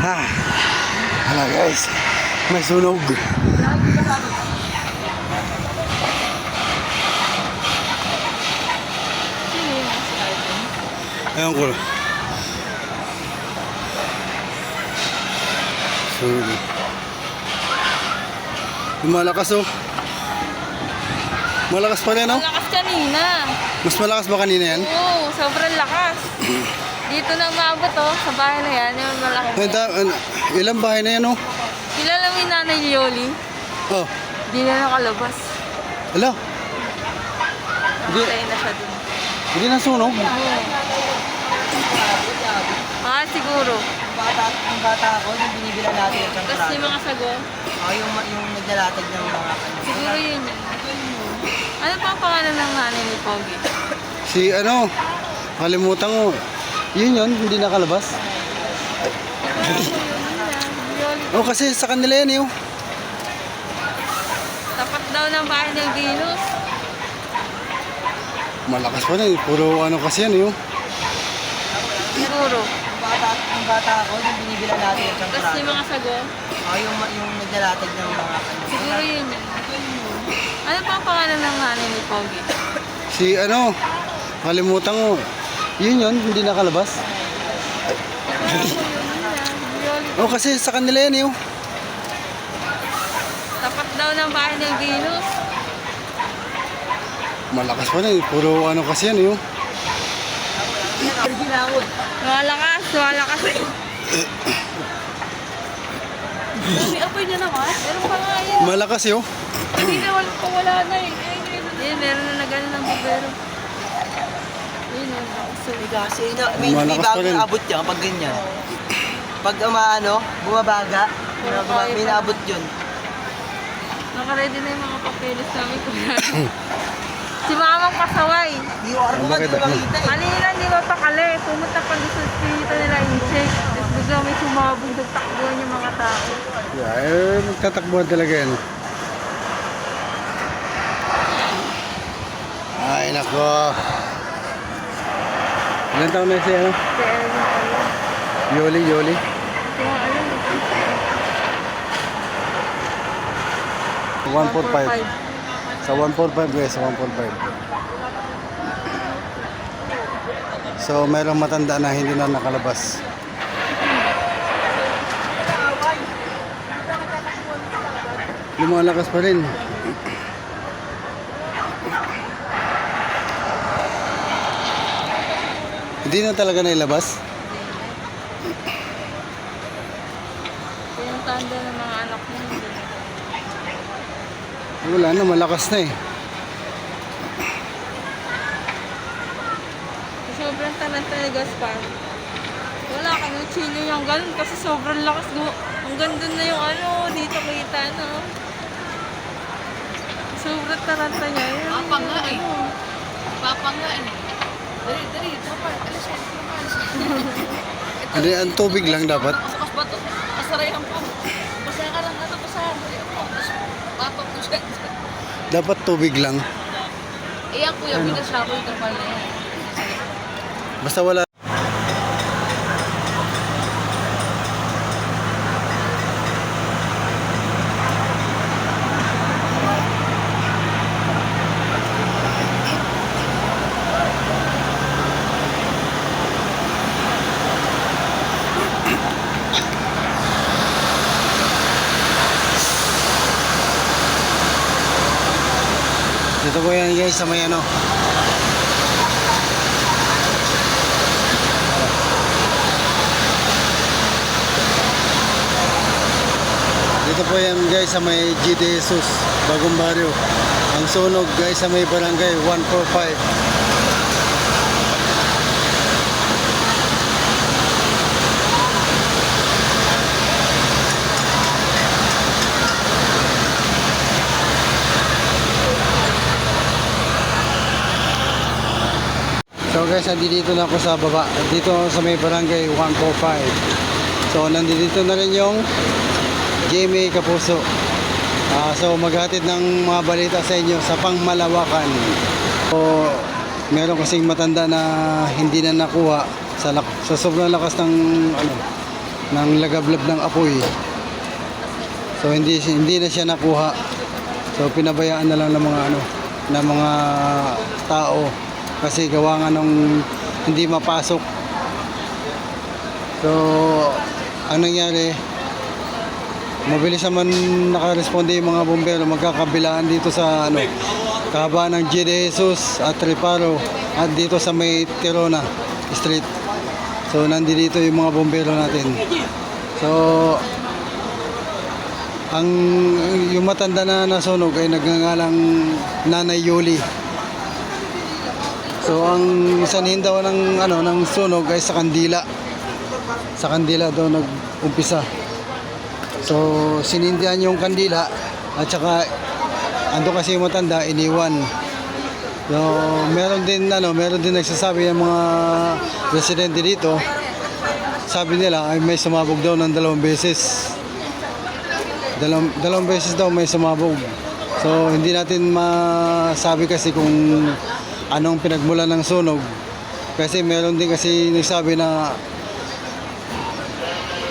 Ha, hala guys, may sunog. Ayan ko. Sunog. Malakas oh. Malakas pa rin oh. Malakas kanina. Mas malakas ba kanina yan? Oo, sobrang lakas. Dito na umabot oh, sa bahay na yan, yung malaki. Ilang bahay na yan oh? Kilala mo yung nanay ni Yoli? Oh. Hindi na nakalabas. Hala. Nakatay na siya dun. Hindi na sunog? Oo. Siguro. Ang bata ako, yung binibilan natin yung Tapos champurado. yung mga sago. Yung naglalatag ng mga Siguro yun yun. Ano pa ang pangalan ng nanay ni Pogi? Si ano, kalimutan ko. Yun, hindi nakalabas. Yoli. Oh, kasi sa kanila yan eh oh. Tapat daw ng bahay ng Venus. Malakas pa rin, puro ano kasi yan eh oh. Siguro. Ang bata ako, yung binibilan natin yung Tapos champurado. yung mga sago. Yung naglalatag ng mga Siguro yun yun. Ano pa ang pangalan ng nanay ni Pogi? Si ano, kalimutan ko. Yun, hindi nakalabas. Yoli. Oh, kasi sa kanila yan eh oh. Tapat daw ng bahay ng Venus. Malakas pa rin, puro ano kasi yan eh oh. Malakas, malakas. May apoy na naman. Meron pa nga yan. Malakas eh oh. Hindi na wala na eh. Meron na nagano ng bubero. Yun yun. Kasi may Malakas pa rin. bagong abot yan kapag ganyan. Pag bumabaga, may naabot yun. Nakaready na yung mga papeles namin kuya. Si mamang pasaway. Hindi ko armo Bakit? makita eh. Kanina hindi mapakali. Pumunta pa doon sa espiritu nila in-check. Tapos bigla may sumabog. Nagtakbuhan yung mga tao. Yeah, magtatakbuhan talaga yan. Ay, nako. Ilan taon na siya, ano? Kaya yun alam. Yoli. Kaya alam. 145. Sa 145 guys, sa 145. So, mayroong matanda na hindi na nakalabas. Lumalakas pa rin. Hindi na talaga nailabas. Yung tanda ng mga anak niya. Hindi na. Wala na, malakas na eh. Sobrang talanta ni Gaspar. Wala kang chino yung ganun kasi sobrang lakas. Ang ganda na yung ano, dito kita no. Sobrang talanta niya. Papa nga eh. Papa nga eh. Dali, papa. Alis siya. Ano, ang tubig lang dapat. Kasakas ba ito? Kasarayan po. Basa ka lang ito, basa. Patok ko siya. Dapat tubig lang. Iyan kuya, pinasya ko yung kapal na yan. Basta wala. Dito po yan guys sa may ano. Dito po yan guys sa may G. De Jesus, Bagong Barrio. Ang sunog guys sa may barangay 145. So guys, nandito na ako sa baba. Dito sa may barangay 145. So nandito na rin yung Jamie Kapuso. So maghatid ng mga balita sa inyo sa Pangmalawakan. So meron kasing matanda na hindi na nakuha sa sobrang lakas ng ng lagablab ng apoy. So hindi na siya nakuha. So pinabayaan na lang ng mga ng mga tao kasi gawa nga nung hindi mapasok. So ang nangyari, mabilis naman nakaresponde yung mga bumbero, magkakabilaan dito sa kahabaan ng G. de Jesus at Reparo at dito sa may Tirona Street. So nandito yung mga bumbero natin. So yung matanda na nasunog ay nagngangalang Nanay Yoli. So ang sanhin daw ng sunog ay sa kandila. Sa kandila daw nag-umpisa. So sinindihan yung kandila at saka ando kasi yung matanda iniwan. So meron din nagsasabi ng mga residente dito. Sabi nila ay may sumabog daw ng 2 beses. Dalawang beses daw may sumabog. So hindi natin masabi kasi kung anong pinagmulan ng sunog. Kasi meron din kasi nagsabi na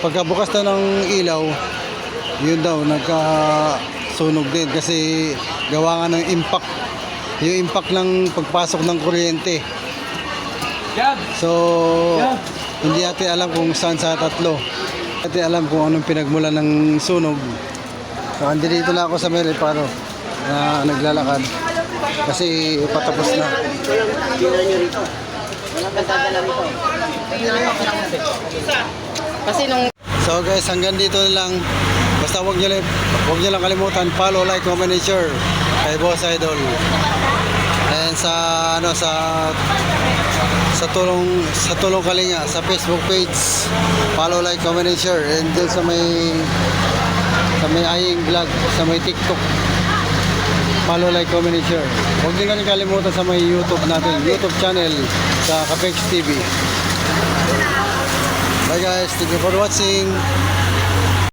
pagkabukas daw ng ilaw, yun daw nagkasunog din kasi gawa nga ng impact. Yung impact ng pagpasok ng kuryente. So hindi natin alam kung saan sa tatlo. Hindi natin alam kung anong pinagmulan ng sunog. So andito na ako sa may Reparo na naglalakad kasi patapos na. So guys, hanggang dito na lang. Basta huwag niyo lang kalimutan follow, like, comment, and share kay Boss Idol. And sa tulong Kalinga sa Facebook page, follow, like, comment, and share. And dun sa may Aying Vlog, sa may TikTok, follow, like, comment, and share. Huwag din natin kalimutan sa may YouTube channel sa Capex TV. Bye guys, thank you for watching.